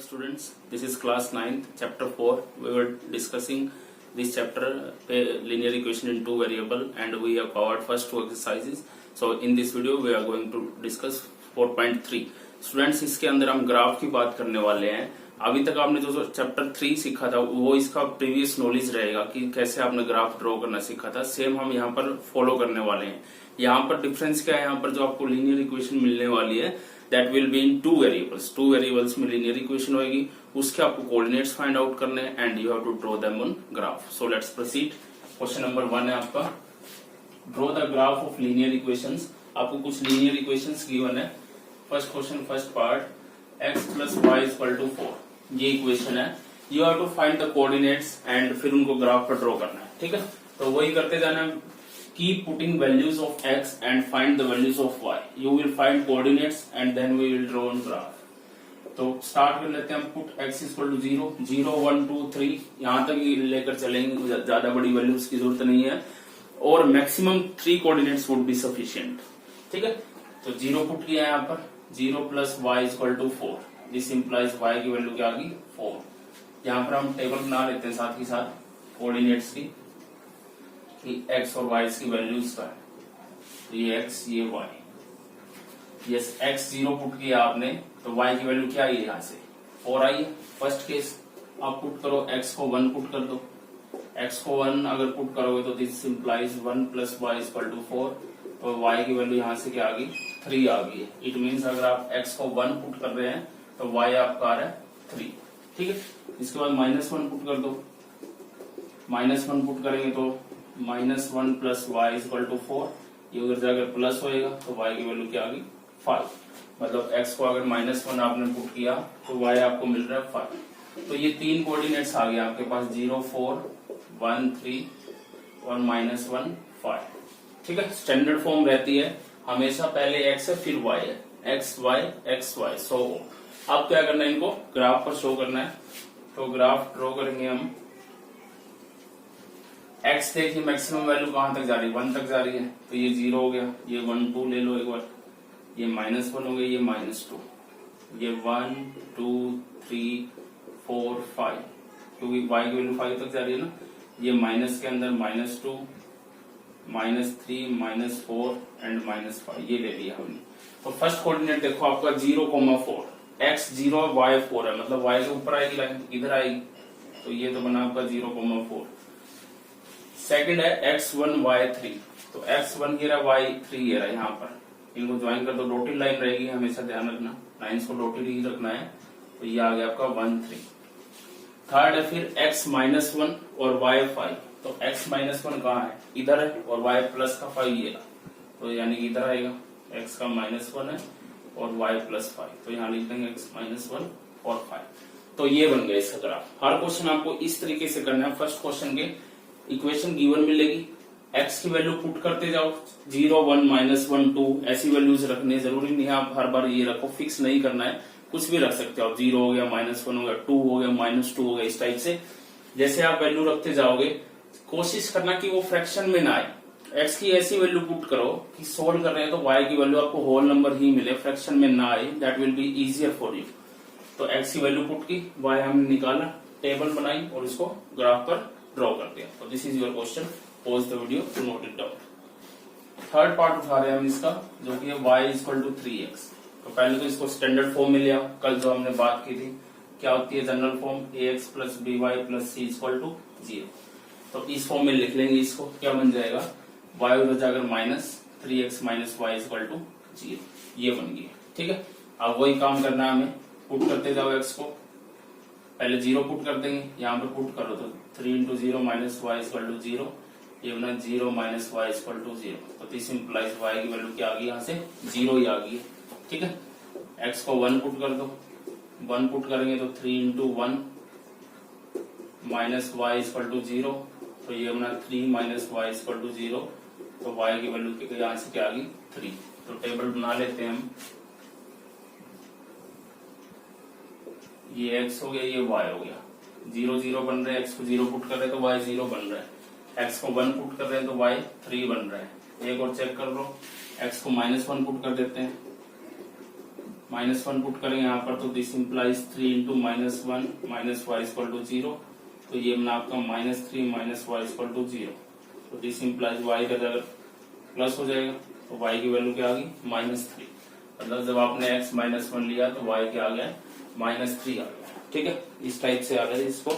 students, this is class 9th, chapter 4. We were discussing this chapter, linear equation in two variable, and we have covered first two exercises. So in this video we are going to discuss 4.3. Students, इसके अंदर हम graph की बात करने वाले हैं. अभी तक आपने जो चैप्टर 3 सीखा था वो इसका प्रीवियस नॉलेज रहेगा कि कैसे आपने ग्राफ ड्रॉ करना सीखा था. सेम हम यहाँ पर फॉलो करने वाले हैं. यहाँ पर डिफरेंस क्या है, यहाँ पर जो आपको लीनियर इक्वेशन मिलने वाली है that will be in two variables में लीनियर इक्वेशन होगी. उसके आपको कोऑर्डिनेट्स फाइंड आउट करने and you have to draw them on graph. So let's proceed. Question number 1 है आपका, draw the graph of linear equations. आपको कुछ लीनियर इक्वेशंस गिवन है. First question, first part, x plus y is equal to 4. ये equation है. You have to find the coordinates and फिर उनको graph पर ड्रॉ करना है. ठीक है, तो वही करते जाना. Keep putting values of x and find the values of y. You will find coordinates and then we will draw on graph. तो स्टार्ट कर लेते हैं हम. Put x is equal to 0, 0, 1, 2, 3 यहां तक लेकर चलेंगे. ज्यादा बड़ी वैल्यूज की जरूरत नहीं है और maximum 3 coordinates would be sufficient. ठीक है, तो 0 पुट किया है यहाँ पर. 0 plus y is equal to 4. This implies y की वैल्यू क्या आ गई 4. यहाँ पर हम टेबल बना लेते हैं साथ ही साथ कोऑर्डिनेट्स की कि x और y की वैल्यूज का है. तो ये x ये y. यस, x 0 पुट किया आपने तो y की वैल्यू क्या आई है, यहाँ से 4 आई है. फर्स्ट केस आप पुट करो, x को 1 पुट कर दो. x को 1 अगर पुट करोगे तो this implies 1 plus y is equal to 4. और y की वैल्यू यहाँ से क्या आ गई 3 आ गई है. इट मीन्स अगर आप x को 1 पुट कर रहे हैं तो y आपका आ रहा है 3. ठीक है, इसके बाद -1 पुट कर दो. -1 पुट करेंगे तो -1 plus y is equal to 4. ये उधर जाकर प्लस होएगा तो y की वैल्यू क्या आ गई 5. मतलब x को अगर -1 आपने पुट किया तो y आपको मिल रहा है 5. तो ये 3 कोऑर्डिनेट्स आ गए आपके पास, 0, 4, 1, 3 और -1, 5. ठीक है, स्टैंडर्ड फॉर्म रहती है हमेशा, पहले x है फिर y है, x y. सो अब क्या करना है, इनको ग्राफ पर शो करना है. तो ग्राफ ड्रॉ करेंगे हम. x देखिए मैक्सिमम वैल्यू कहां तक जा रही है, 1 तक जा रही है. तो ये 0 हो गया. ये 1, 2 ले लो एक बार. ये -1 हो गया, ये -2. ये 1, 2, 3, 4, 5 क्योंकि y की वैल्यू 5 तक जा रही है ना. ये माइनस के अंदर -2, -3, -4 एंड -5 ये ले लिया हमने. तो फर्स्ट कोऑर्डिनेट देखो आपका 0,4. x 0 y 4 है, मतलब y के ऊपर आएगी लाइन, इधर आएगी. तो ये तो बना आपका 0,4. सेकंड है x1 y 3. तो x1 ये रहा, y 3 ये रहा. यहाँ पर इनको ज्वाइन कर दो, डॉटेड लाइन रहेगी, हमेशा ध्यान रखना लाइन्स को डॉटेड ही रखना है. तो ये आ गया आपका 1, 3. थर्ड है फिर x -1 और y 5. तो x -1 कहाँ है, इधर है, और y प्लस का 5 ये रहा. तो यानी कि इधर आएगा. x का -1 है और y प्लस 5. तो यहाँ लिख देंगे x -1 और 5. तो ये बन गया इसका ग्राफ. हर क्वेश्चन आपको इस तरीके से करना है. फर्स्ट क्वेश्चन के इक्वेशन गिवन मिलेगी, x की वैल्यू पुट करते जाओ. 0, 1, -1, 2 ऐसी वैल्यूज रखने जरूरी नहीं है आप हर बार ये रखो, फिक्स नहीं करना है. कुछ भी रख सकते हो आप. 0 हो गया, -1 हो गया, 2 हो गया, -2 हो गया. इस टाइप से जैसे आप वैल्यू रखते जाओगे कोशिश करना कि वो फ्रैक्शन में ना आए. x की ऐसी वैल्यू पुट करो कि सोल्व कर रहे हैं तो y की वैल्यू आपको होल नंबर ही मिले, फ्रैक्शन में ना आए. That will be easier for you. तो x की वैल्यू पुट की, y हमने निकाला, टेबल बनाई और इसको ग्राफ पर ड्रॉ कर दिया. तो this is your question. Pause the video to note it down. Third part उठा रहे हैं हम इसका, जो कि है y is equal to 3x. तो पहले तो इसको स्टैंडर्ड फॉर्म में लिया. कल जो हमने बात की थी क्या होती है general form, ax plus by plus c is equal to 0. तो इस फॉर्म में लिख लेंगे इसको. क्या बन जाएगा, y उधर जाकर -3x minus y is equal to 0. ये बन गया. ठीक है, अब वही काम करना है हमें. पुट करते जाओ x को. पहले 0 पुट कर देंगे, यहाँ पर पुट करो तो 3 into 0 minus y is equal to 0. ये बना 0 minus y is equal to 0. तो दिस इंप्लाइज y की वैल्यू क्या आ गई, यहाँ से 0 ही आ गई. ठीक है, x को 1 पुट कर दो. 1 पुट करेंगे तो 3 into 1 minus y is equal to 0. तो ये बना 3 minus y is equal to 0. तो y की वैल्यू यहाँ से क्या आ गई 3. तो टेबल बना लेते हैं हम. ये x हो गया, ये y हो गया. 0, 0 बन रहे हैं. x को 0 पुट कर रहे हैं तो y 0 बन रहा है. x को 1 पुट कर रहे हैं तो y 3 बन रहा है. एक और चेक कर लो. x को -1 पुट कर देते हैं -1 पुट करेंगे यहाँ पर, तो this implies 3 into -1 minus Y equal to 0। तो ये बना आपका -3 माइनस वाई इक्वल टू 0। तो दिस इंप्लाइज वाई का जगह प्लस हो जाएगा, तो वाई की वैल्यू क्या आ गई -3। मतलब जब आपने x -1 लिया तो y क्या आ गया -3 आ गया। ठीक है, इस टाइप से आ गया। इसको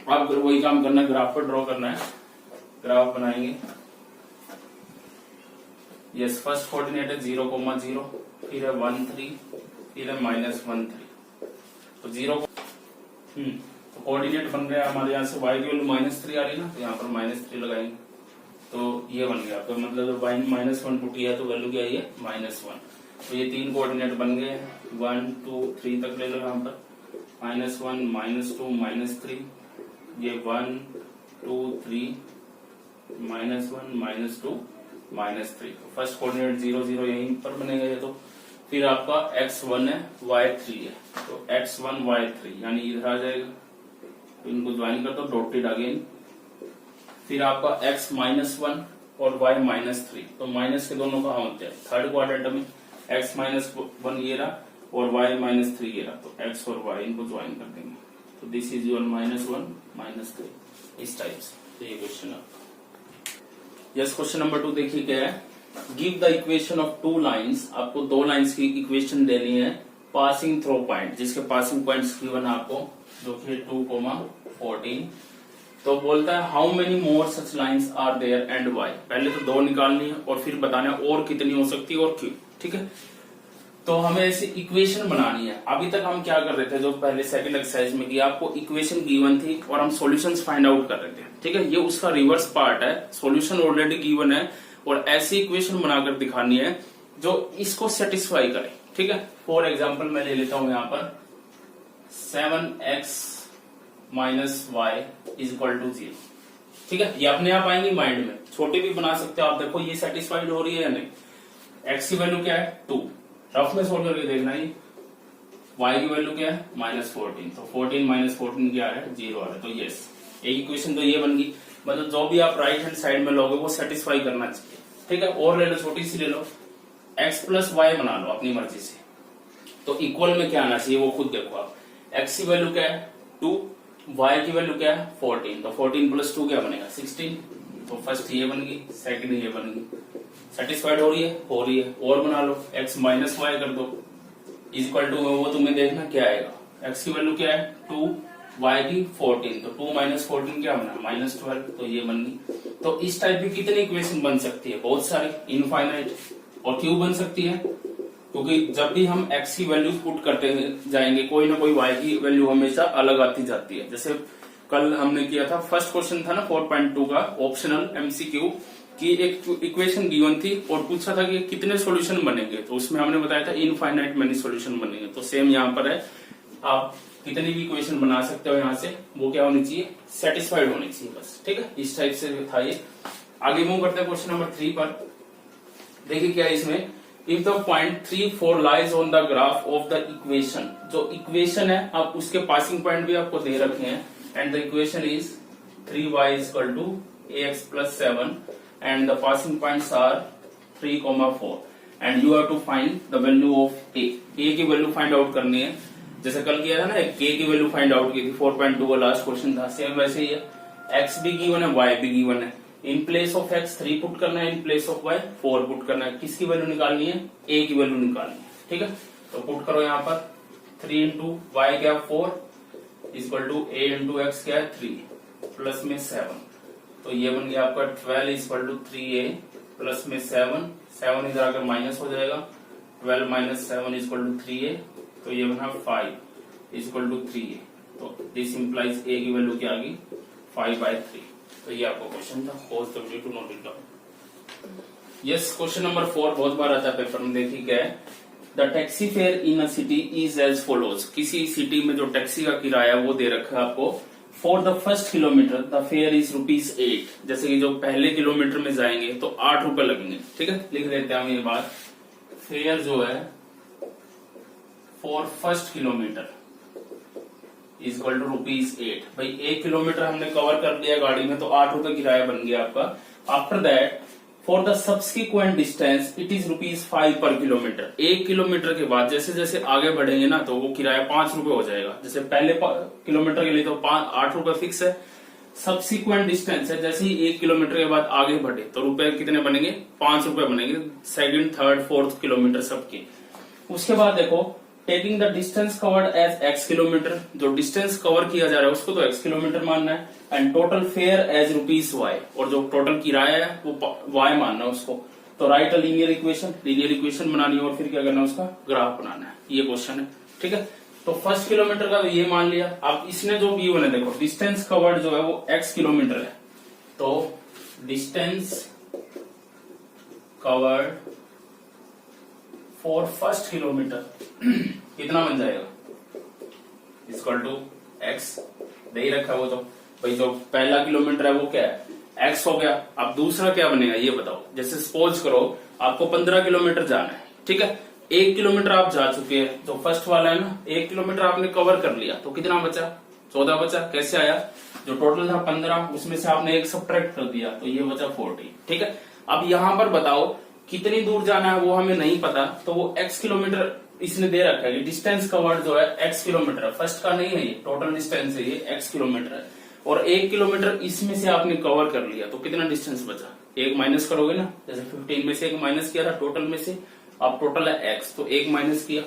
आप वही काम करना है, ग्राफ पर ड्रॉ करना है। ग्राफ बनाएंगे। यस, फर्स्ट कोऑर्डिनेट है 0,0, फिर है 1 3, फिर है -1 3। तो 0 तो कोऑर्डिनेट बन गया हमारे यहाँ से, y की वैल्यू -3 आ रही है ना, तो यहाँ पर -3 लगाएंगे। तो ये बन गया आपका, मतलब जब y -1 पुट किया तो वैल्यू क्या है -1। तो ये 3 कोऑर्डिनेट बन गए, 1 2 3 तक ले लो यहाँ पर, -1 -2 -3, ये 1 2 3 -1 -2 -3। तो फर्स्ट कोऑर्डिनेट 0 0 यहीं पर बनेगा ये। तो फिर आपका x1 है y3 है, तो x1 y3 यानी इधर आ जाएगा। तो इनको ज्वाइन कर दो, डॉटेड अगेन। फिर आपका x -1 और y -3, तो माइनस के दोनों कहाँ होते हैं, थर्ड क्वाड्रेंट में। x -1 ये रहा और y -3 ये रहा, तो x और y इनको ज्वाइन कर देंगे। तो दिस इज योर -1 -3, इस टाइप से। तो ये क्वेश्चन है। यस, क्वेश्चन नंबर 2 देखिए क्या है। Give the equation of 2 lines. आपको 2 लाइन्स की इक्वेशन देनी है पासिंग थ्रू पॉइंट, जिसके पासिंग पॉइंट्स गिवन आपको, जो कि 2,14। तो बोलता है how many more such lines are there and why. पहले तो 2 निकालनी है और फिर बताना है और कितनी हो सकती है और क्यों। ठीक है, तो हमें ऐसी इक्वेशन बनानी है। अभी तक हम क्या कर रहे थे, जो पहले सेकंड एक्सरसाइज में किया, आपको इक्वेशन गिवन थी और हम सॉल्यूशंस फाइंड आउट कर रहे थे। ठीक है, ये उसका रिवर्स पार्ट है। सॉल्यूशन ऑलरेडी गिवन है और ऐसी इक्वेशन बनाकर दिखानी है जो इसको सेटिस्फाई करे। ठीक है, फॉर एग्जाम्पल मैं ले लेता हूं यहाँ पर 7x - y = 0। ठीक है, ये अपने आप आएंगी माइंड में, छोटे भी बना सकते हो आप। देखो ये सेटिस्फाइड हो रही है या नहीं। x की वैल्यू क्या है 2, रफ में सोल्व करके देखना ही। y की वैल्यू क्या है -14, तो 14 - 14 क्या है 0 आ रहा है। तो यस, एक इक्वेशन तो ये बन गई। मतलब जो भी आप राइट हैंड साइड में लोगे वो सेटिस्फाई करना चाहिए। ठीक है, और ले लो, छोटी सी ले लो, x + y बना लो अपनी मर्जी से। तो इक्वल में क्या आना चाहिए वो खुद देखो आप। x की वैल्यू क्या है 2, y की वैल्यू क्या है 14, तो 14 + 2 क्या बनेगा 16। तो फर्स्ट ये बन गई, सेकंड ये बन गई। सेटिस्फाइड हो रही है, हो रही है। और बना लो, x - y कर दो, इक्वल टू में वो तुम्हें देखना क्या आएगा। x की वैल्यू क्या है 2, y की 14, तो 2 - 14 क्या बना -12, तो ये बन गई। तो इस टाइप की कितनी इक्वेशन बन सकती है, बहुत सारी, इनफाइनाइट। और क्यों बन सकती है, क्योंकि जब भी हम x की वैल्यू पुट करते जाएंगे, कोई ना कोई y की वैल्यू हमेशा अलग आती जाती है। जैसे कल हमने किया था, फर्स्ट क्वेश्चन था ना 4.2 का ऑप्शनल MCQ की, एक इक्वेशन गिवन थी और पूछा था कि कितने सॉल्यूशन बनेंगे, तो उसमें हमने बताया था इनफाइनाइट मेनी सॉल्यूशन बनेंगे। तो सेम यहाँ पर है, आप कितनी भी इक्वेशन बना सकते हो यहाँ से, वो क्या होनी चाहिए सेटिस्फाइड होनी चाहिए बस। ठीक है, इस टाइप से था ये। आगे मूव करते हैं क्वेश्चन नंबर 3 पर। देखिए क्या है इसमें, if the point 3 4 lies on the graph of the equation. जो इक्वेशन है आप उसके पासिंग पॉइंट भी आपको दे रखे हैं, and the equation is 3y = ax + 7 and the passing points are 3, 4 and you have to find the value of a की value find out करनी है। जैसे कल किया था ना, k की वैल्यू फाइंड आउट की थी, 4.2 का लास्ट क्वेश्चन था। सेम वैसे ही है, x भी गिवन है, y भी गिवन है। In place of x 3 put करना है, in place of y 4 put करना है। किसकी वैल्यू निकालनी है, a की वैल्यू निकालनी है। ठीक है, तो पुट करो यहाँ पर 3 × y क्या 4 = a × x क्या है 3 प्लस में 7, तो ये बन गया आपका 12 = 3a प्लस में 7 इधर आकर माइनस हो जाएगा, 12 - 7 = 3a, तो ये बना 5 = 3a। तो दिस इंप्लाइज a की वैल्यू क्या आ गई 5/3। तो ये आपका क्वेश्चन था, pause the video to note it down. Yes, question number 4 बहुत बार आता है पेपर में। देखिए क्या है, the taxi fare in a city is as follows. किसी सिटी में जो टैक्सी का किराया वो दे रखा है आपको। For the first kilometre the fair is ₹8। जैसे कि जो पहले किलोमीटर में जाएंगे तो 8 रुपए लगेंगे। ठीक है, लिख देते हैं हम ये बात। फेयर जो है for first kilometre is equal to ₹8। भाई 1 किलोमीटर हमने कवर कर लिया गाड़ी में, तो 8 रुपए किराया बन गया आपका। After that for the subsequent distance it is ₹5 पर किलोमीटर। 1 किलोमीटर के बाद जैसे जैसे आगे बढ़ेंगे ना तो वो किराया ₹5 हो जाएगा। जैसे पहले किलोमीटर के लिए तो ₹8 फिक्स है। सब्सिक्वेंट डिस्टेंस है, जैसे ही 1 किलोमीटर के बाद आगे बढ़े तो रुपए कितने बनेंगे? ₹5 बनेंगे, सेकंड, थर्ड, फोर्थ किलोमीटर सबके। उसके बाद देखो, taking the distance covered as x kilometre, जो डिस्टेंस कवर किया जा रहा है उसको तो x किलोमीटर मानना है, and total fare as ₹y, और जो टोटल किराया है वो y मानना है उसको। तो राइट अ लीनियर इक्वेशन बनानी है और फिर क्या करना है, उसका ग्राफ बनाना है। ये क्वेश्चन है, ठीक है। तो फर्स्ट किलोमीटर का तो ये मान लिया। अब इसने जो भी बने, देखो डिस्टेंस कवर्ड जो है वो x किलोमीटर है, तो distance covered for first kilometre कितना बन जाएगा? इक्वल टू x, दे ही रखा है वो तो। भाई जो पहला किलोमीटर है वो क्या है? x हो गया। अब दूसरा क्या बनेगा ये बताओ। जैसे सपोज करो आपको 15 किलोमीटर जाना है, ठीक है। 1 किलोमीटर आप जा चुके हैं, जो फर्स्ट वाला है ना, 1 किलोमीटर आपने कवर कर लिया, तो कितना बचा? 14 बचा। कैसे आया? जो टोटल था 15, उसमें से आपने 1 सब्ट्रैक्ट कर दिया, तो ये बचा 40, ठीक है। अब यहाँ पर बताओ कितनी दूर जाना है, वो हमें नहीं पता, तो वो x किलोमीटर इसने दे रखा है। डिस्टेंस कवर्ड जो है x किलोमीटर है, फर्स्ट का नहीं है, ये टोटल डिस्टेंस है, ये x किलोमीटर है। और 1 किलोमीटर इसमें से आपने कवर कर लिया, तो कितना डिस्टेंस बचा? 1 माइनस करोगे ना, जैसे 15 में से 1 माइनस किया था टोटल में से, अब टोटल है x, तो 1 माइनस किया।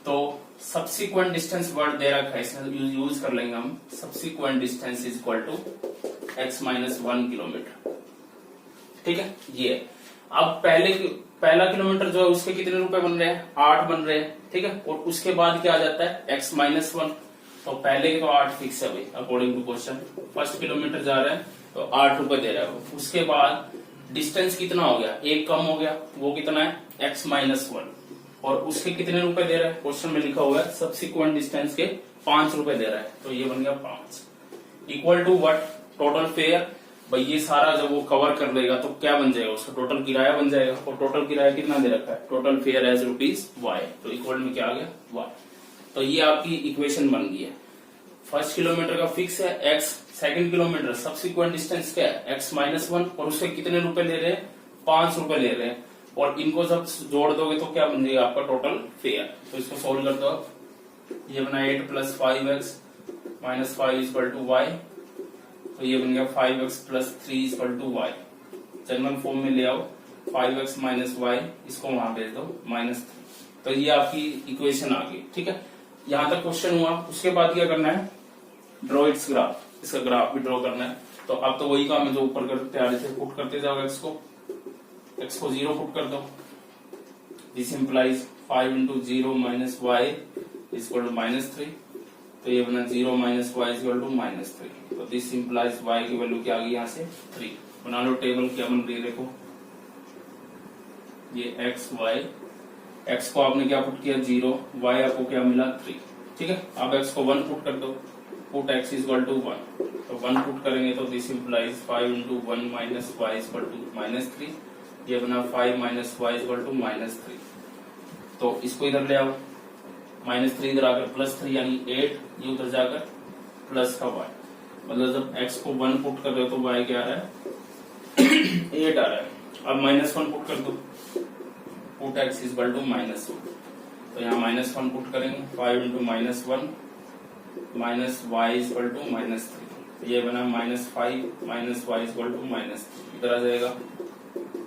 तो सब्सिक्वेंट डिस्टेंस वर्ड दे रखा है, इसमें यूज कर लेंगे हम। Subsequent distance is equal to x minus 1 kilometre, ठीक है। ये अब पहला किलोमीटर जो है उसके कितने रुपए बन रहे हैं? 8 बन रहे हैं, ठीक है। और उसके बाद क्या आ जाता है? x माइनस 1, तो पहले के तो 8 फिक्स है भाई, according to question. First kilometre जा रहे हैं तो ₹8 दे रहा है। उसके बाद डिस्टेंस कितना हो गया? 1 कम हो गया, वो कितना है? x माइनस 1, और उसके कितने रुपए दे रहा है? क्वेश्चन में लिखा हुआ है सब्सिक्वेंट डिस्टेंस के ₹5 दे रहा है, तो ये बन गया 5 equal to what? Total fare. भाई ये सारा जब वो कवर कर लेगा तो क्या बन जाएगा? उसका टोटल किराया बन जाएगा, और टोटल किराया कितना दे रखा है? टोटल फेयर एज ₹y, तो इक्वल में क्या आ गया? y। तो ये आपकी इक्वेशन बन गई है। फर्स्ट किलोमीटर का फिक्स है x, second kilometre subsequent distance क्या है? x माइनस 1, और उसके कितने रुपए ले रहे हैं? ₹5 ले रहे हैं, और इनको जब जोड़ दोगे तो क्या बन जाएगा आपका टोटल फेयर। तो इसको सोल्व कर दो। ये बना 8 + 5x minus 5 equal to y, तो ये बन गया 5x + 3 equal to y। General form में ले आओ, 5x माइनस y, इसको वहां भेज दो -3। तो ये आपकी इक्वेशन आ गई, ठीक है। यहां तक क्वेश्चन हुआ। उसके बाद क्या करना है? ड्रॉ इट्स ग्राफ, इसका ग्राफ भी ड्रॉ करना है। तो अब तो वही काम है जो ऊपर करते आ रहे थे, पुट करते जाओ x को 0 पुट कर दो। This implies 5 × 0 - y equal to -3, तो ये बना 0 - y इक्वल टू -3। तो दिस इंप्लाइज y की वैल्यू क्या आ गई? यहाँ से 3। बना लो टेबल, क्या बन रही है देखो। ये x y, x को आपने क्या पुट किया? 0, y आपको क्या मिला? 3, ठीक है। अब x को 1 पुट कर दो, पुट x इक्वल टू 1, तो 1 पुट करेंगे तो this implies 5 × 1 - y equal to -3। ये बना 5 - y इक्वल टू -3। तो इसको इधर ले आओ, -3 इधर आकर +3 यानी 8, ये उधर जाकर प्लस का y, मतलब जब x को 1 पुट कर रहे हो तो y क्या आ रहा है? 8 आ रहा है। अब -1 पुट कर दो, पुट x इक्वल टू -1, तो यहाँ -1 पुट करेंगे, 5 × -1 माइनस y इक्वल टू -3। ये बना -5 - y इक्वल टू -3, इधर आ जाएगा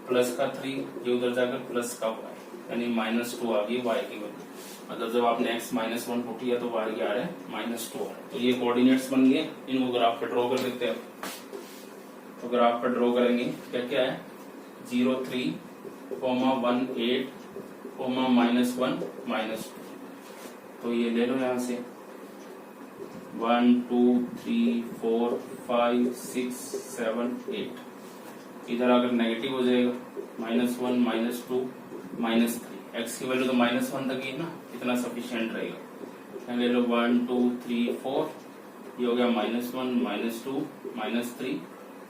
प्लस का 3, ये उधर जाकर प्लस का y, यानी -2 आ गई y की वैल्यू। मतलब जब आपने x -1 पुट किया तो y क्या आ रहा है? -2 आ रहा है। तो ये कोऑर्डिनेट्स बन गए, इनको ग्राफ पे ड्रॉ कर देते हैं। तो ग्राफ पे ड्रॉ करेंगे, क्या क्या है? 0 3, 1 8, -1 -2। तो ये ले लो यहाँ से 1 2 3 4 5 6 7 8, इधर आकर नेगेटिव हो जाएगा, -1 -2 -3। x की वैल्यू तो -1 तक ही है ना, इतना सफिशिएंट रहेगा। ले लो 1 2 3 4, ये हो गया -1 -2 -3,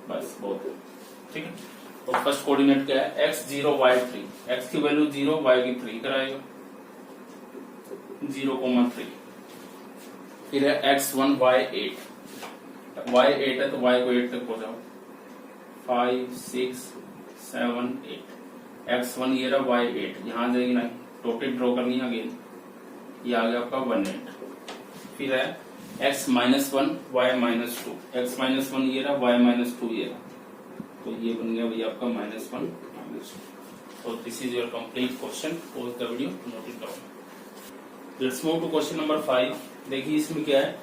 बस बहुत है, ठीक है। तो फर्स्ट कोऑर्डिनेट क्या है? x 0 y 3, x की वैल्यू 0 y की 3 इधर आएगा 0,3। फिर है x1 y 8, y 8 है तो y को 8 तक हो जाओ, 5 6 7 8 x1 ये रहा y8 यहाँ जाएगी ना डॉटेड ड्रॉ करनी है अगेन, ये आ गया आपका 18। फिर है x -1 y -2 x -1 ये रहा y -2 ये रहा, तो ये बन गया भैया आपका -1 -2। तो this is your complete question, pause the video, note it down. Let's move to question number 5। देखिए इसमें क्या है,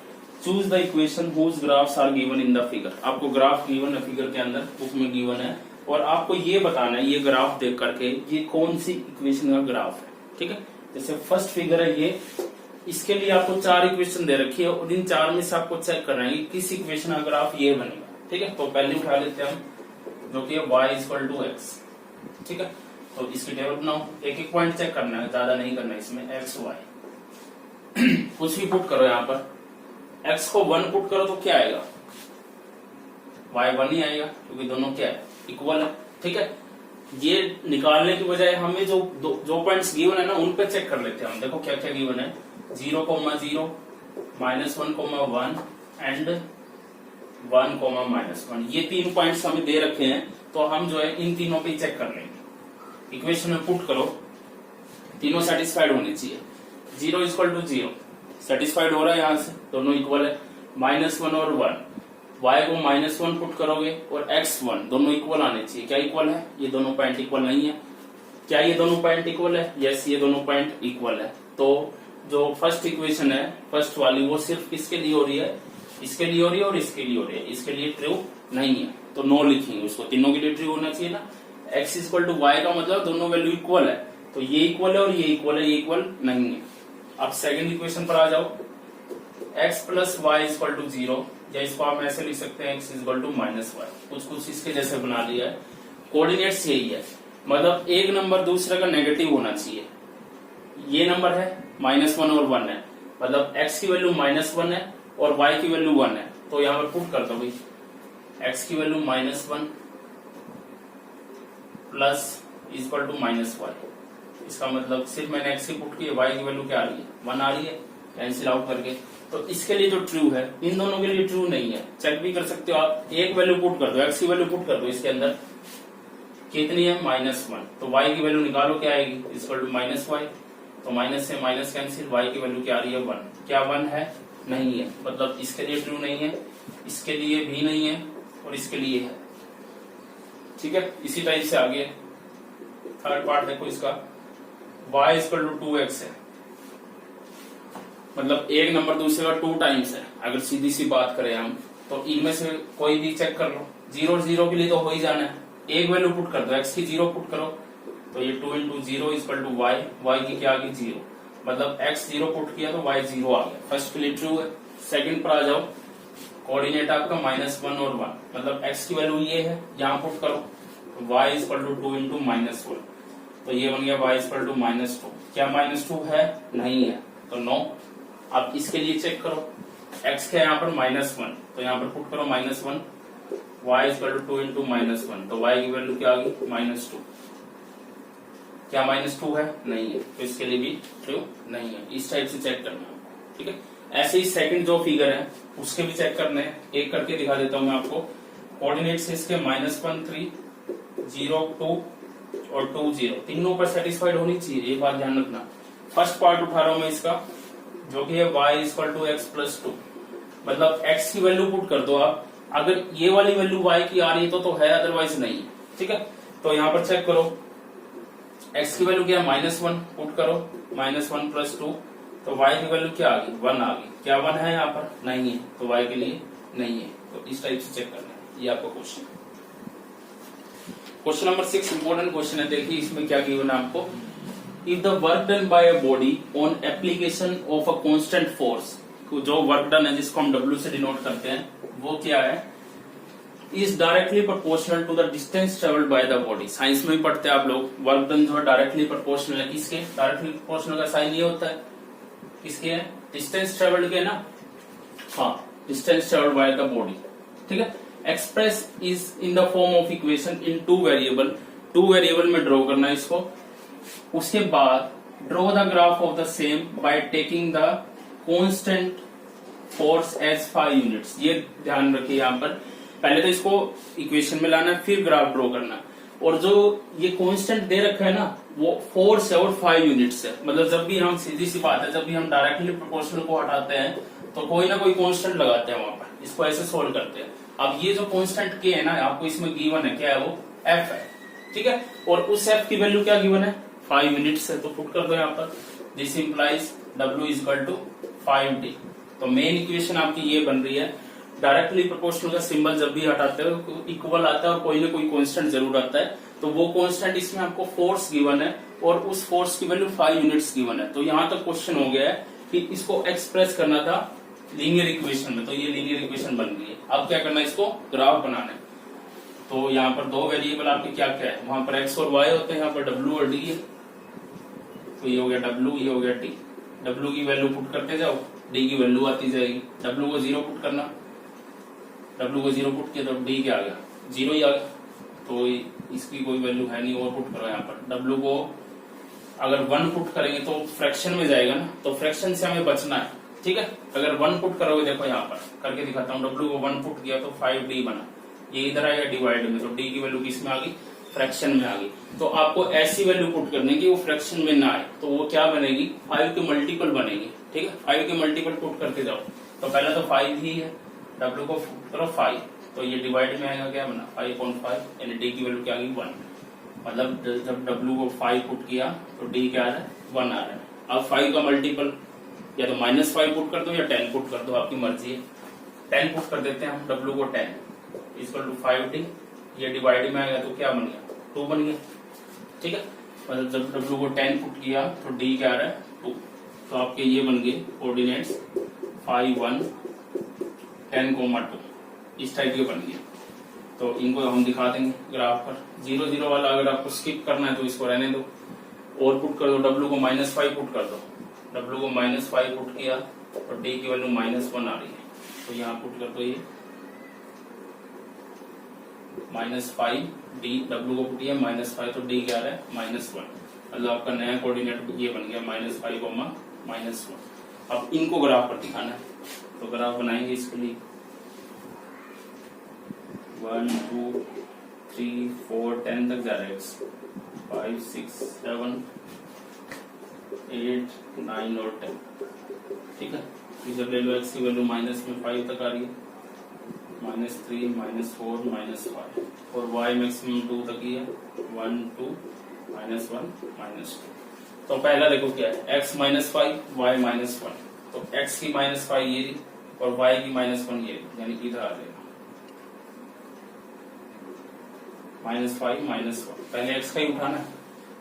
choose the equation whose graphs are given in the figure. आपको ग्राफ गिवन है फिगर के अंदर, बुक में गिवन है, और आपको ये बताना है ये ग्राफ देख करके ये कौन सी इक्वेशन का ग्राफ है। ठीक है, जैसे फर्स्ट फिगर है ये, इसके लिए आपको 4 इक्वेशन दे रखी है और इन 4 में से आपको चेक करना है किस इक्वेशन का ग्राफ ये बनेगा। ठीक है, तो पहले उठा लेते हैं हम, जो कि y = x। ठीक है, तो इसकी टेबल बनाओ, एक एक पॉइंट चेक करना है, ज्यादा नहीं करना है इसमें, x y कुछ भी पुट करो यहाँ पर, x को 1 पुट करो तो क्या आएगा, y 1 ही आएगा, क्योंकि दोनों क्या है, इक्वल है। ठीक है, ये निकालने की बजाय हमें जो पॉइंट्स गिवन है ना उन पे चेक कर लेते हैं हम। देखो क्या क्या गिवन है, 0, 0, -1, 1 एंड 1, -1, ये 3 पॉइंट्स हमें दे रखे हैं, तो हम जो है इन तीनों पे चेक कर लेंगे। इक्वेशन में पुट करो, तीनों सेटिस्फाइड होनी चाहिए। 0 = 0 सेटिस्फाइड हो रहा है, यहाँ से दोनों इक्वल है। -1 और 1, y को -1 पुट करोगे और x1 दोनों इक्वल आने चाहिए। क्या इक्वल है, ये दोनों पॉइंट इक्वल नहीं है। क्या ये दोनों पॉइंट इक्वल है, यस ये दोनों पॉइंट इक्वल है। तो जो फर्स्ट इक्वेशन है, फर्स्ट वाली, वो सिर्फ किसके लिए हो रही है, इसके लिए हो रही है और इसके लिए हो रही है, इसके लिए ट्रू नहीं है, तो नो लिखेंगे उसको, तीनों के लिए ट्रू होना चाहिए ना। x = y का मतलब दोनों वैल्यू इक्वल है, तो ये इक्वल है और ये इक्वल है, ये इक्वल नहीं है। अब सेकंड इक्वेशन पर आ जाओ, x + y = 0, या इसको आप ऐसे लिख सकते हैं x = -y, कुछ इसके जैसे बना लिया है। कोऑर्डिनेट्स यही है, मतलब एक नंबर दूसरे का नेगेटिव होना चाहिए। ये नंबर है -1 और 1 है, मतलब x की वैल्यू -1 है और y की वैल्यू 1 है, तो यहाँ पर पुट कर दो भाई, x की वैल्यू -1 प्लस =-y। इसका मतलब सिर्फ मैंने x की पुट की, y की वैल्यू क्या आ रही है, 1 आ रही है, कैंसिल आउट करके। तो इसके लिए जो ट्रू है, इन दोनों के लिए ट्रू नहीं है। चेक भी कर सकते हो आप, एक वैल्यू पुट कर दो, x की वैल्यू पुट कर दो इसके अंदर, कितनी है -1, तो y की वैल्यू निकालो क्या आएगी, =-y, तो माइनस से माइनस कैंसिल, y की वैल्यू क्या आ रही है 1। क्या 1 है, नहीं है, मतलब इसके लिए ट्रू नहीं है, इसके लिए भी नहीं है और इसके लिए है। ठीक है, इसी टाइप से आगे थर्ड पार्ट देखो इसका, y = 2x है, मतलब एक नंबर दूसरे का 2 टाइम्स है। अगर सीधी सी बात करें हम, तो इनमें से कोई भी चेक कर लो, 0 0 के लिए तो हो ही जाना है, एक वैल्यू पुट कर दो, x की 0 पुट करो, तो ये 2 × 0 = y, y की क्या आ गई 0, मतलब x 0 पुट किया तो y 0 आ गया, फर्स्ट के लिए ट्रू है। सेकंड पर आ जाओ, कोऑर्डिनेट आपका -1 और 1, मतलब x की वैल्यू ये है, यहाँ पुट करो, तो y = 2 × -1, तो ये बन गया y = -2। क्या -2 है, नहीं है, तो नो। अब इसके लिए चेक करो, x के यहाँ पर -1, तो यहाँ पर पुट करो -1, y = 2 × -1, तो y की वैल्यू क्या आ गई -2। क्या -2 है, नहीं है, तो इसके लिए भी ट्रू नहीं है। इस टाइप से चेक करना है, ठीक है। ऐसे ही सेकंड जो फिगर है उसके भी चेक करने हैं, एक करके दिखा देता हूं मैं आपको। कोऑर्डिनेट्स है इसके -1 3 0 2 और 2 0, तीनों पर सेटिस्फाइड होनी चाहिए, ये बात ध्यान रखना। फर्स्ट पार्ट उठा रहा हूं मैं इसका, जो कि है y = x + 2, मतलब x की वैल्यू पुट कर दो आप, अगर ये वाली वैल्यू y की आ रही है तो है, अदरवाइज नहीं है। ठीक है, तो यहाँ पर चेक करो, x की वैल्यू क्या है -1 पुट करो, -1 + 2, तो y की वैल्यू क्या आ गई 1 आ गई। क्या 1 है यहाँ पर, नहीं है, तो y के लिए नहीं है। तो इस टाइप से चेक करना है, ये आपका question. Question number 6 important question है, देखिए इसमें क्या गिवन है आपको। If the work done by a body on application of a constant force, जो वर्क डन है जिसको हम W से डिनोट करते हैं, वो क्या है, is directly proportional to the distance travelled by the body. Science में भी पढ़ते हैं आप लोग, वर्क डन जो है डायरेक्टली प्रोपोर्शनल है किसके, डायरेक्टली प्रोपोर्शनल का साइन ये होता है, किसके है, डिस्टेंस ट्रेवल्ड के ना, हाँ, distance travelled by the body. ठीक है, express is in the form of equation in 2 variable, 2 variable में ड्रॉ करना है इसको। उसके बाद draw the graph of the same by taking the constant force as 5 units. ये ध्यान रखिए, यहाँ पर पहले तो इसको इक्वेशन में लाना है, फिर ग्राफ ड्रॉ करना है। और जो ये कांस्टेंट दे रखा है ना वो 4 से और 5 यूनिट्स है। मतलब जब भी हम, सीधी सी बात है, जब भी हम डायरेक्टली प्रोपोर्शनल को हटाते हैं तो कोई ना कोई कांस्टेंट लगाते हैं वहां पर, इसको ऐसे सोल्व करते हैं। अब ये जो कांस्टेंट के है ना आपको इसमें गिवन है, क्या है वो, एफ है, ठीक है। और उस एफ की वैल्यू क्या गिवन है, 5 यूनिट्स है, तो पुट कर दो यहाँ पर। This implies W is equal to 5D। तो मेन इक्वेशन आपकी ये बन रही है, डायरेक्टली प्रोपोर्शनल का सिंबल जब भी हटाते हो इक्वल आता है और कोई ना कोई कांस्टेंट जरूर आता है। तो वो कांस्टेंट इसमें आपको फोर्स गिवन है और उस फोर्स की वैल्यू 5 यूनिट्स गिवन है। तो यहाँ तक क्वेश्चन हो गया है कि इसको एक्सप्रेस करना था लीनियर इक्वेशन में, तो ये लीनियर इक्वेशन बन गई है। अब क्या करना है, इसको ग्राफ बनाना है। तो यहाँ पर दो वेरिएबल आपके क्या क्या है, वहां पर x और y होते हैं, यहाँ पर W और D है। तो ये हो गया W, ये हो गया D। W की वैल्यू पुट करते जाओ, D की वैल्यू आती जाएगी। W को 0 पुट करना, W को 0 पुट किया तो D क्या आ गया, 0 ही आ गया। तो इसकी कोई वैल्यू है नहीं, और पुट करो यहाँ पर। W को अगर 1 पुट करेंगे तो फ्रैक्शन में जाएगा ना, तो फ्रैक्शन से हमें बचना है, ठीक है। अगर 1 पुट करोगे, देखो यहाँ पर करके दिखाता हूँ, W को 1 पुट किया तो 5D बना, ये इधर आएगा डिवाइड में, तो D की वैल्यू किस में आ गई, फ्रैक्शन में आ गई। तो आपको ऐसी वैल्यू पुट करनी है कि वो फ्रैक्शन में ना आए, तो वो क्या बनेगी, 5 के मल्टीपल बनेगी, ठीक है। 5 के मल्टीपल पुट करके जाओ, तो पहले तो 5 ही है, W को पुट करो 5, तो ये डिवाइड में आएगा, क्या बना 5.5, यानी D की वैल्यू क्या आ गई 1। मतलब जब W को 5 पुट किया तो D क्या आ रहा है, 1 आ रहा है। अब 5 का मल्टीपल या तो -5 पुट कर दो या 10 पुट कर दो, आपकी मर्जी है। 10 पुट कर देते हैं हम, W को 10 इक्वल टू 5D, ये डिवाइड में आएगा तो क्या बन गया, 2 बन गया, ठीक है। मतलब जब W को 10 पुट किया तो D क्या आ रहा है 2। तो आपके ये बन गए कोऑर्डिनेट्स 5, 1, 10, 2 इस टाइप के बन गए। तो इनको हम दिखा देंगे ग्राफ पर। 0, 0 वाला अगर आपको स्किप करना है तो इसको रहने दो, और पुट कर दो, W को -5 पुट कर दो। W को -5 पुट किया तो D की वैल्यू -1 आ रही है, तो यहाँ पुट कर दो ये -5D, W को पुट किया -5 तो D क्या आ रहा है -1। मतलब आपका नया कोऑर्डिनेट ये बन गया -5, -1। अब इनको ग्राफ पर दिखाना है, तो ग्राफ बनाएंगे इसके लिए 1, 2, 3, 4, 10 तक जा रहा है, 5, 6, 7, 8, 9 और 10, ठीक है। जब ले लो x की वैल्यू -5 तक आ रही है, -3, -4, -5, और y मैक्सिमम 2 तक ही है, 1, 2, -1, -2। तो पहला देखो क्या है, x -5, y -1। तो x की -5 ये और y की -1 ये, यानी कि इधर आ जाएगा -5, -1। पहले x का ही उठाना है,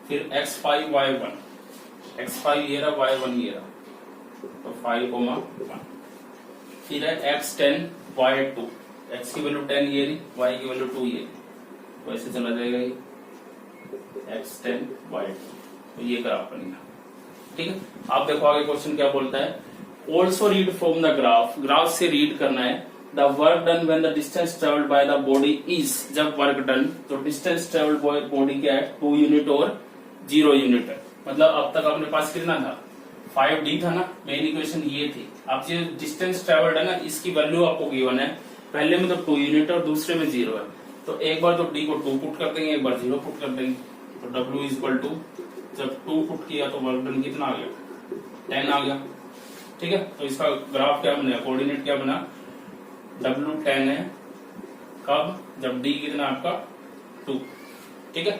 फिर x5, y1, x5 ये रहा, y1 ये रहा, तो 5, 1। फिर है x10, y2, x की वैल्यू 10 ये रही, y की वैल्यू 2 ये, तो ऐसे चला जाएगा ये x10, y2। तो ये ग्राफ बनेगा, ठीक है। आप देखो आगे क्वेश्चन क्या बोलता है, also read from the graph, graph से रीड करना है। The work done when the distance travelled by the body is, जब वर्क डन तो डिस्टेंस ट्रेवल्ड बाय बॉडी क्या है, 2 यूनिट और 0 यूनिट है। मतलब अब तक अपने पास कितना था, 5D था ना, मेन इक्वेशन ये थी। अब ये डिस्टेंस ट्रेवल्ड है ना, इसकी वैल्यू आपको गिवन है, पहले में तो 2 यूनिट और दूसरे में 0 है। तो एक बार तो D को 2 पुट कर देंगे, एक बार 0 पुट कर देंगे। तो W इज इक्वल टू, जब 2 पुट किया तो वर्क डन कितना आ गया, 10 आ गया, ठीक है। तो इसका ग्राफ क्या बना, कोऑर्डिनेट क्या बना, W 10 है, कब, जब D कितना आपका 2, ठीक है।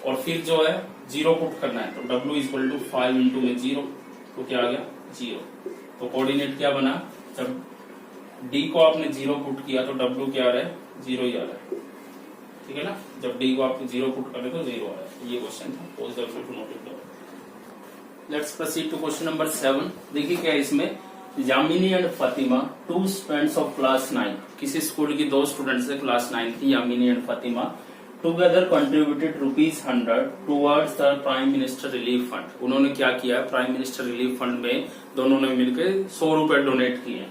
और फिर जो है 0 पुट करना है, तो W is equal to 5 into में 0, तो क्या आ गया 0। तो कोऑर्डिनेट क्या बना, जब D को आपने 0 पुट किया तो W क्या आ रहा है, 0 ही आ रहा है, ठीक है ना। जब D को आप 0 पुट करें तो 0 आ रहा है। ये क्वेश्चन था, pause the to note it down. Let's proceed to question number 7। देखिए क्या है इसमें, Yamini and Fatima, 2 students of class 9, किसी स्कूल की 2 स्टूडेंट्स है, क्लास 9 की, Yamini and Fatima, together contributed ₹100 towards the prime minister relief fund. उन्होंने क्या किया, प्राइम मिनिस्टर रिलीफ फंड में दोनों ने मिलकर 100 रुपए डोनेट किए।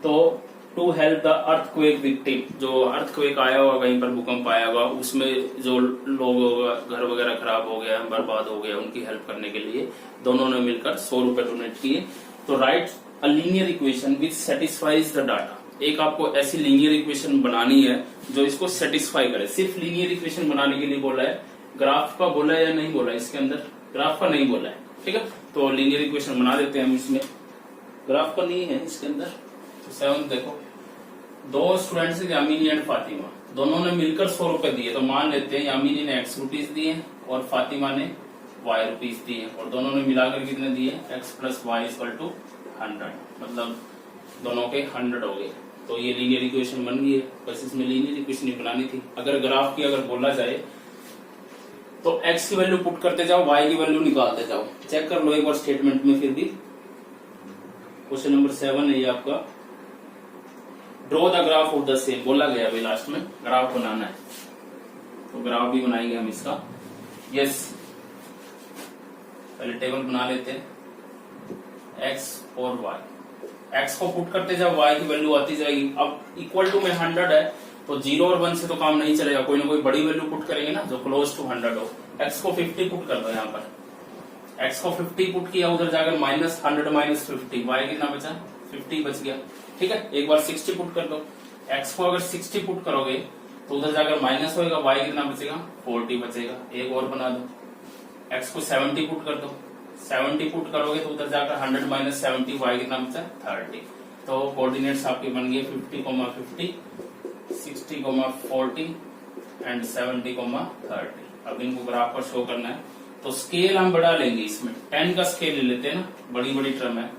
तो to help the earthquake victim, जो अर्थक्वेक आया हुआ, कहीं पर भूकंप आया हुआ, उसमें जो लोग घर वगैरह खराब हो गया, बर्बाद हो गया, उनकी हेल्प करने के लिए दोनों ने मिलकर 100 रुपए डोनेट किए। तो right a linear equation which satisfies the data, एक आपको ऐसी लीनियर इक्वेशन बनानी है जो इसको सेटिस्फाई करे। सिर्फ लीनियर इक्वेशन बनाने के लिए बोला है, ग्राफ का बोला है या नहीं बोला है, इसके अंदर ग्राफ का नहीं बोला है, ठीक है। तो लीनियर इक्वेशन बना देते हैं हम इसमें, ग्राफ का नहीं है इसके अंदर। तो 7 देखो, दो स्टूडेंट्स यामिनी एंड फातिमा, दोनों ने मिलकर 100 रुपए दिए। तो मान लेते हैं यामिनी ने x रुपीज दिए और फातिमा ने y रुपीज दिए, और दोनों ने मिलाकर कितने दिए, x plus Y equal to 100, मतलब दोनों के 100 हो गए। तो ये लीनियर इक्वेशन बन गई है। बस इसमें लीनियर इक्वेशन ही बनानी थी। अगर ग्राफ की अगर बोला जाए तो x की वैल्यू पुट करते जाओ, y की वैल्यू निकालते जाओ। चेक कर लो एक बार स्टेटमेंट में। फिर भी क्वेश्चन नंबर 7 है ये आपका, draw the graph of the same बोला गया अभी लास्ट में, ग्राफ बनाना है। तो ग्राफ भी बनाएंगे हम इसका। यस, पहले टेबल बना लेते हैं, x और y। x को पुट करते जाओ, y की वैल्यू आती जाएगी। अब इक्वल टू में 100 है तो 0 और 1 से तो काम नहीं चलेगा, कोई ना कोई बड़ी वैल्यू पुट करेंगे ना जो क्लोज टू 100 हो। x को 50 पुट कर दो यहाँ पर, x को 50 पुट किया, उधर जाकर माइनस 100 माइनस 50, y कितना बचा, 50 बच गया, ठीक है। एक बार 60 पुट कर दो, x को अगर 60 पुट करोगे तो उधर जाकर माइनस होएगा, y कितना बचेगा, 40 बचेगा। एक और बना दो, x को 70 पुट कर दो, 70 पुट करोगे तो उधर जाकर 100 माइनस 70, y कितना बचा, 30। तो कोऑर्डिनेट्स आपके बन गए 50, 60, 40 एंड 70, 30। अब इनको ग्राफ पर शो करना है तो स्केल हम बढ़ा लेंगे। इसमें 10 का स्केल ले लेते हैं ना, बड़ी बड़ी टर्म है,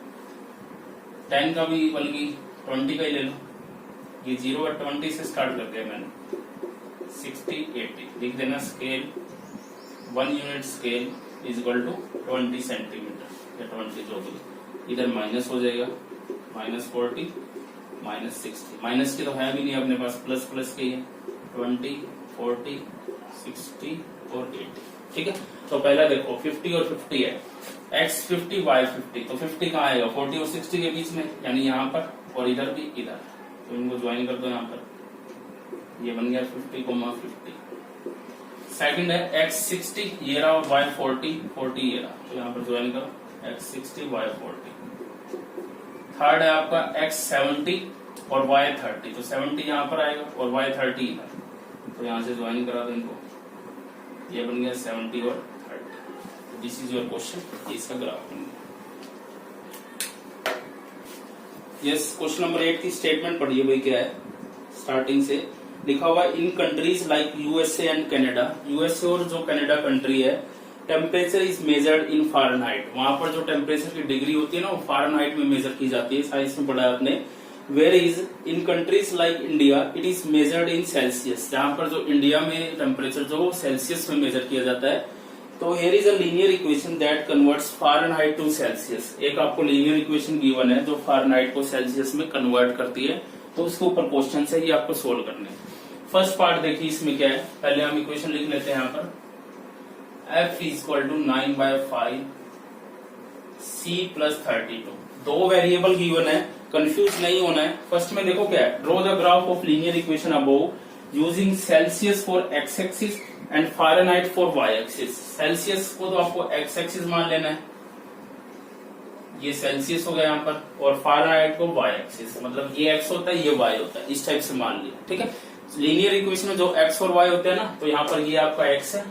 10 का भी बल्कि 20 का ही ले लो। ये 0 और 20 से स्टार्ट कर दिया मैंने, 60, 80 लिख देना। Scale 1 unit scale is equal to 20 centimetre या 20 जो भी, इधर माइनस हो जाएगा, माइनस 40 माइनस 60, माइनस की तो है भी नहीं अपने पास, प्लस प्लस की है, 20, 40, 60 और 80, ठीक है। तो पहला देखो 50 और 50 है, x 50 y 50, तो 50 कहाँ आएगा, 40 और 60 के बीच में, यानी यहाँ पर, और इधर भी इधर। तो इनको ज्वाइन कर दो यहाँ पर, ये बन गया 50, 50। सेकंड है x 60 ये रहा, और y 40 ये रहा, तो यहाँ पर ज्वाइन करो, x 60 y 40। थर्ड है आपका x 70 और y 30, तो 70 यहाँ पर आएगा और y 30 इधर, तो यहाँ से ज्वाइन करा दो इनको, ये बन गया 70 और 30। दिस इज योर क्वेश्चन, इसका ग्राफ बन गया। यस, क्वेश्चन नंबर 8 की स्टेटमेंट पढ़िए भाई, क्या है स्टार्टिंग से लिखा हुआ, in countries like USA and Canada, USA और जो कनाडा कंट्री है, temperature is measured in Fahrenheit, वहां पर जो टेम्परेचर की डिग्री होती है ना वो फारेनहाइट में मेजर की जाती है, साइंस में पढ़ा है आपने। Where is in countries like India it is measured in Celsius, जहां पर जो इंडिया में टेम्परेचर जो सेल्सियस में मेजर किया जाता है। तो here is a linear equation that converts Fahrenheit to Celsius, एक आपको लीनियर इक्वेशन गिवन है जो फारेनहाइट को सेल्सियस में कन्वर्ट करती है, तो उसके ऊपर क्वेश्चन है, ये आपको सोल्व करने। फर्स्ट पार्ट देखिए इसमें क्या है, पहले हम इक्वेशन लिख लेते हैं यहाँ पर, f is equal to 9/5 c plus 32, दो वेरिएबल गिवन है, कंफ्यूज नहीं होना है। फर्स्ट में देखो क्या है, draw the graph of linear equation above using Celsius for x axis and Fahrenheit for y axis. Celsius को तो आपको x एक्सिस मान लेना है, ये सेल्सियस हो गया यहाँ पर, और फारेनहाइट को y एक्सिस, मतलब ये x होता है ये y होता है, इस टाइप से मान लिया, ठीक है। लीनियर इक्वेशन में जो x और y होते हैं ना, तो यहाँ पर ये आपका x है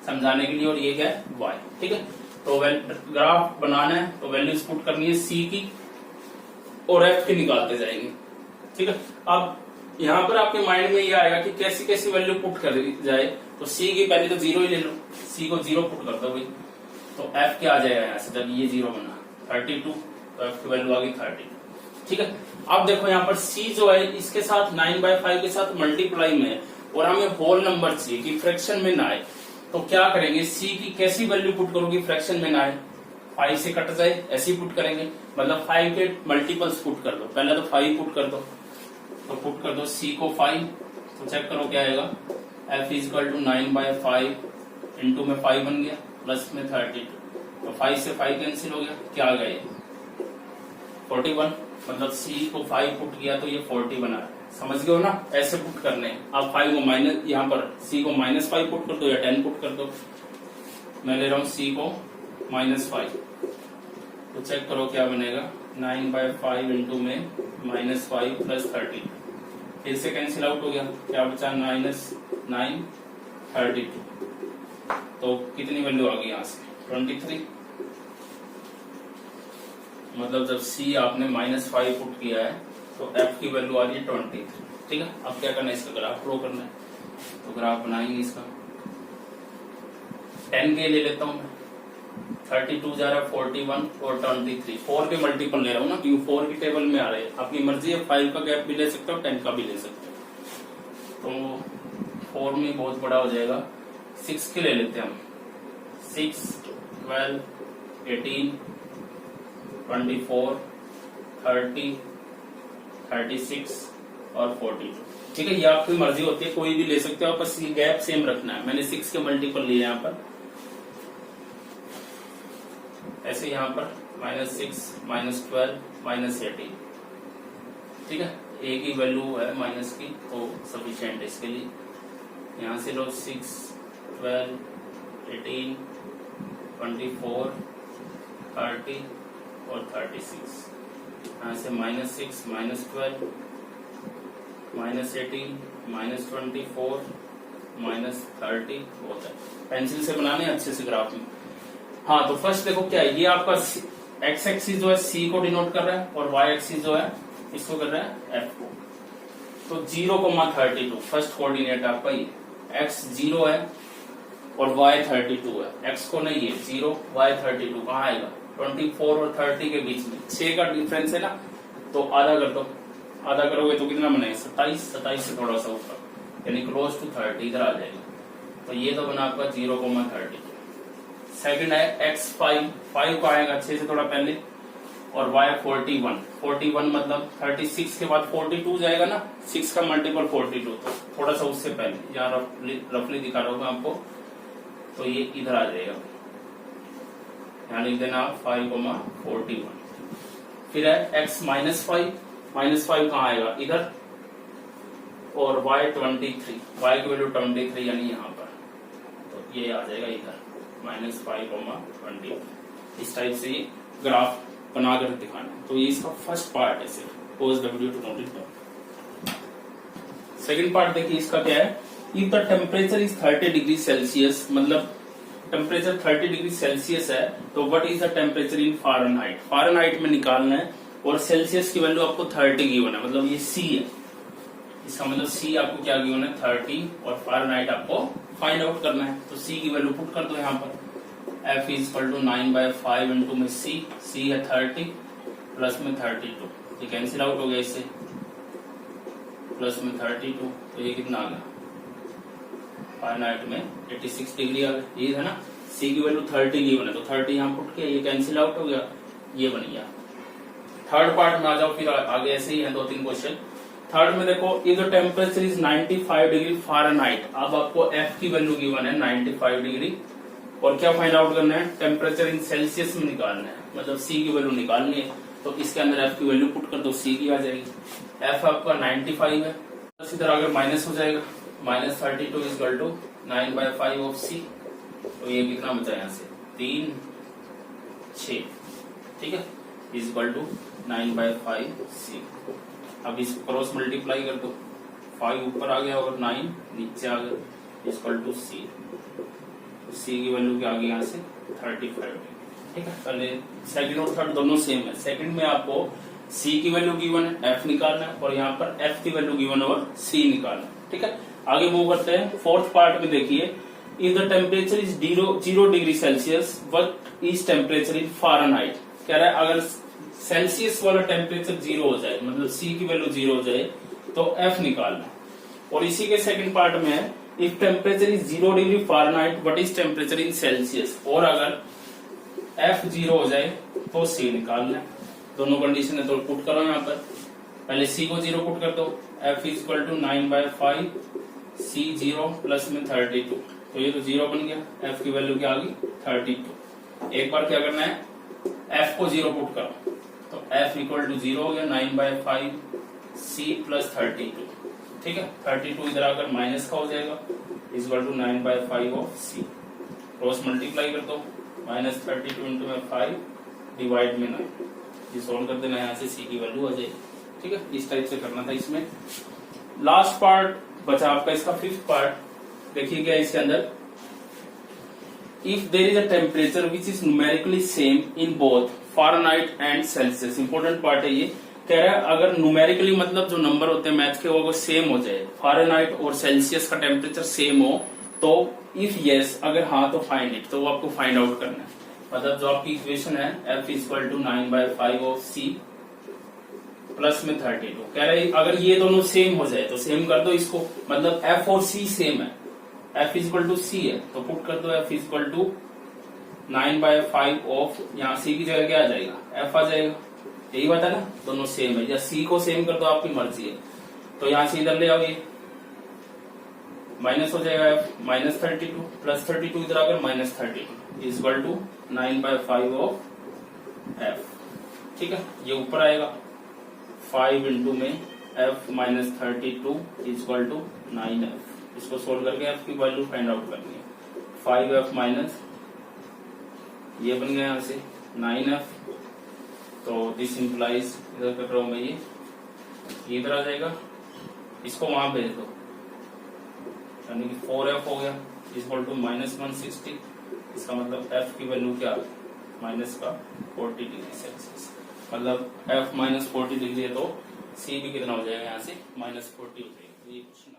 समझाने के लिए, और ये क्या है y, ठीक है। तो ग्राफ बनाना है तो वैल्यूज पुट करनी है c की और f की निकालते जाएंगे, ठीक है। अब यहाँ पर आपके माइंड में ये आएगा कि कैसी कैसी वैल्यू पुट कर जाए, तो c की पहले तो 0 ही ले लो, c को 0 पुट कर दो भाई, तो f क्या आ जाएगा यहाँ से, जब ये 0 बना 32, तो f की वैल्यू आ गई 32, ठीक है। अब देखो यहाँ पर c जो है इसके साथ 9/5 के साथ मल्टीप्लाई में है, और हमें होल नंबर चाहिए कि फ्रैक्शन में ना आए, तो क्या करेंगे, c की कैसी वैल्यू पुट करोगे फ्रैक्शन में ना आए, 5 से कट जाए ऐसे ही पुट करेंगे, मतलब 5 के मल्टीपल्स पुट कर दो, पहले तो 5 पुट कर दो, तो पुट कर दो c को 5, तो चेक करो क्या आएगा, f is equal to 9/5 into में 5 बन गया, प्लस में 32, तो 5 से 5 कैंसिल हो गया, क्या आ गया ये 41, मतलब c को 5 पुट किया तो ये 40 बना है, समझ गए हो ना, ऐसे पुट करने। अब 5 को माइनस, यहाँ पर c को -5 पुट कर दो या 10 पुट कर दो, मैं ले रहा हूँ c को -5, तो चेक करो क्या बनेगा, 9/5 इंटू में -5 प्लस 30, फिर से कैंसिल आउट हो गया, क्या बचा -9 32, तो कितनी वैल्यू आ गई यहाँ से 23। मतलब जब C आपने -5 पुट किया है तो F की वैल्यू आ रही है 23। ठीक है, अब क्या करना है, इसका ग्राफ ड्रॉ करना है, तो ग्राफ बनाएंगे इसका। 10 के ले लेता हूं मैं, 32 जा रहा है 41 और 23, 4 के मल्टीपल ले रहा हूँ ना, क्योंकि 4 की टेबल में आ रहे हैं। आपकी मर्जी है, 5 का गैप भी ले सकते हो, 10 का भी ले सकते हो। तो 4 में बहुत बड़ा हो जाएगा, 6 के ले लेते हैं हम, 6 12 18 24 30 36 और 42। ठीक है, ये आपकी मर्जी होती है, कोई भी ले सकते हो, बस ये गैप सेम रखना है। मैंने 6 के मल्टीपल लिए यहाँ पर, ऐसे यहाँ पर -6 -12 -18। ठीक है, ए की वैल्यू है माइनस की, तो सफिशिएंट इसके लिए। यहाँ से लो 6 12 18 24 30 और 36, यहाँ से -6 -12 -18 -24 -30 होता है। पेंसिल से बनाने अच्छे से ग्राफ में। हाँ, तो फर्स्ट देखो क्या है, ये आपका एक्स एक्सिस जो है C को डिनोट कर रहा है और वाई एक्सिस जो है इसको कर रहा है F को। तो 0,32 फर्स्ट कोऑर्डिनेट आपका ये, x 0 है और y 32 है। x को नहीं है 0, y 32 कहाँ आएगा, 24 और 30 के बीच में 6 का डिफरेंस है ना, तो आधा कर दो, आधा करोगे तो कितना बनेगा 27, 27 से थोड़ा सा ऊपर, यानी क्लोज टू 30 इधर आ जाएगा। तो ये तो बना आपका 0,32। सेकंड है x 5 का आएगा 6 से थोड़ा पहले, और y 41 मतलब 36 के बाद 42 जाएगा ना, 6 का मल्टीपल 42, तो थोड़ा सा उससे पहले, यहाँ रफली दिखा रहा हूँ मैं आपको, तो ये इधर आ जाएगा, यहाँ लिख देना 5,41। फिर है x -5 कहाँ आएगा इधर, और y 23, y की वैल्यू 23 यानी यहाँ पर, तो ये आ जाएगा इधर -5,20। इस टाइप से ये ग्राफ बनाकर दिखाना। तो ये इसका फर्स्ट पार्ट है, सिर्फ pause the video to note it down. Second part देखिए इसका क्या है, if the temperature is 30 degree Celsius, मतलब टेम्परेचर 30 डिग्री सेल्सियस है, तो what is the temperature in Fahrenheit, Fahrenheit में निकालना है, और सेल्सियस की वैल्यू आपको 30 गिवन है, मतलब ये C है, इसका मतलब C आपको क्या गिवन है 30, और फ़ारेनहाइट आपको फाइंड आउट करना है। तो C की वैल्यू पुट कर दो यहाँ पर, F is equal to 9/5 into में C है 30 प्लस में 32, ये कैंसिल आउट हो गया इससे, प्लस में 32, तो ये कितना आ गया फ़ारेनहाइट में 86 डिग्री आ गया, ये है ना। C की वैल्यू 30 गिवन है, तो 30 यहाँ पुट किया, ये कैंसिल आउट हो गया, ये बन गया। थर्ड पार्ट में आ जाओ, फिर आगे ऐसे ही है 2-3 क्वेश्चन। थर्ड में देखो, if the temperature is 95 degree Fahrenheit, अब आपको F की वैल्यू गिवन है 95 डिग्री, और क्या फाइंड आउट करना है, टेम्परेचर इन सेल्सियस में निकालना है, मतलब C की वैल्यू निकालनी है। तो इसके अंदर F की वैल्यू पुट कर दो, C की आ जाएगी, F आपका 95 है, बस इधर अगर माइनस हो जाएगा, -32 is equal to 9/5 of C, तो ये कितना बचा यहाँ से 3 6, ठीक है, इज इक्वल टू 9/5 C। अब इस क्रॉस मल्टीप्लाई कर दो, 5 ऊपर आ गया और 9 नीचे आ गया, इक्वल टू C। C की वैल्यू क्या आ गई यहाँ से 35। ठीक है, पहले सेकंड और थर्ड दोनों सेम है। सेकंड में आपको C की वैल्यू गिवन है, F निकालना है, और यहाँ पर F की वैल्यू गिवन है और C निकालना है। ठीक है, आगे मूव करते हैं। फोर्थ पार्ट में देखिए, if the temperature is 0 degree Celsius, what is temperature in Fahrenheit, कह रहा है अगर सेल्सियस वाला टेम्परेचर 0 हो जाए, मतलब C की वैल्यू 0 हो जाए, तो F निकालना। और इसी के सेकंड पार्ट में है, if temperature is 0 degree Fahrenheit, what is temperature in Celsius, और अगर F 0 हो जाए तो C निकालना है। दोनों कंडीशन है, तो पुट करो यहाँ पर, पहले C को 0 पुट कर दो, F is equal to 9/5 C 0 plus में 32, तो ये तो 0 बन गया, F की वैल्यू क्या आ गई 32। एक बार क्या करना है, F को 0 पुट करो, तो F इक्वल टू 0 हो गया, 9/5 C प्लस 32। ठीक है, 32 इधर आकर माइनस का हो जाएगा, is equal to 9/5 of C। Cross multiply कर दो, -32 इंटू में 5 डिवाइड में 9, ये सोल्व कर देना, यहाँ से सी की वैल्यू आ जाएगी। ठीक है, इस टाइप से करना था। इसमें लास्ट पार्ट बचा आपका इसका फिफ्थ पार्ट। देखिए क्या इसके अंदर, if there is a temperature which is numerically same in both Fahrenheit and Celsius. Important part है ये, कह रहा है अगर न्यूमेरिकली मतलब जो नंबर होते हैं मैथ के वो सेम हो जाए, फ़ारेनहाइट और सेल्सियस का टेम्परेचर सेम हो, तो इफ यस अगर हाँ तो फाइंड इट, तो वो आपको फाइंड आउट करना है। मतलब जो आपकी इक्वेशन है F equal to 9/5 of C plus में 32, कह रहे हैं अगर ये दोनों सेम हो जाए तो सेम कर दो इसको, मतलब F और C सेम है, F इक्वल टू C है तो पुट कर दो F इक्वल टू 9/5 ऑफ, यहाँ C की जगह क्या आ जाएगा F आ जाएगा, यही बात है ना, दोनों सेम है, या C को सेम कर दो आपकी मर्जी है। तो यहाँ से इधर ले आओ, ये माइनस हो जाएगा F -32 प्लस 32 इधर आकर -32 इक्वल टू 9/5 ऑफ F। ठीक है, ये ऊपर आएगा 5 इंटू में F -32 इक्वल टू 9F। इसको सोल्व करके F की वैल्यू फाइंड आउट करनी है। 5F माइनस ये बन गया यहाँ से 9F, तो दिस इंप्लाइज, इधर कर रहा हूं मैं, ये इधर आ जाएगा, इसको वहां भेज दो, यानी कि 4F हो गया इक्वल टू -160। इसका मतलब F की वैल्यू क्या, माइनस का 40 डिग्री सेल्सियस, मतलब F -40 डिग्री है तो C भी कितना हो जाएगा यहाँ से -40 हो जाएगा। ये क्वेश्चन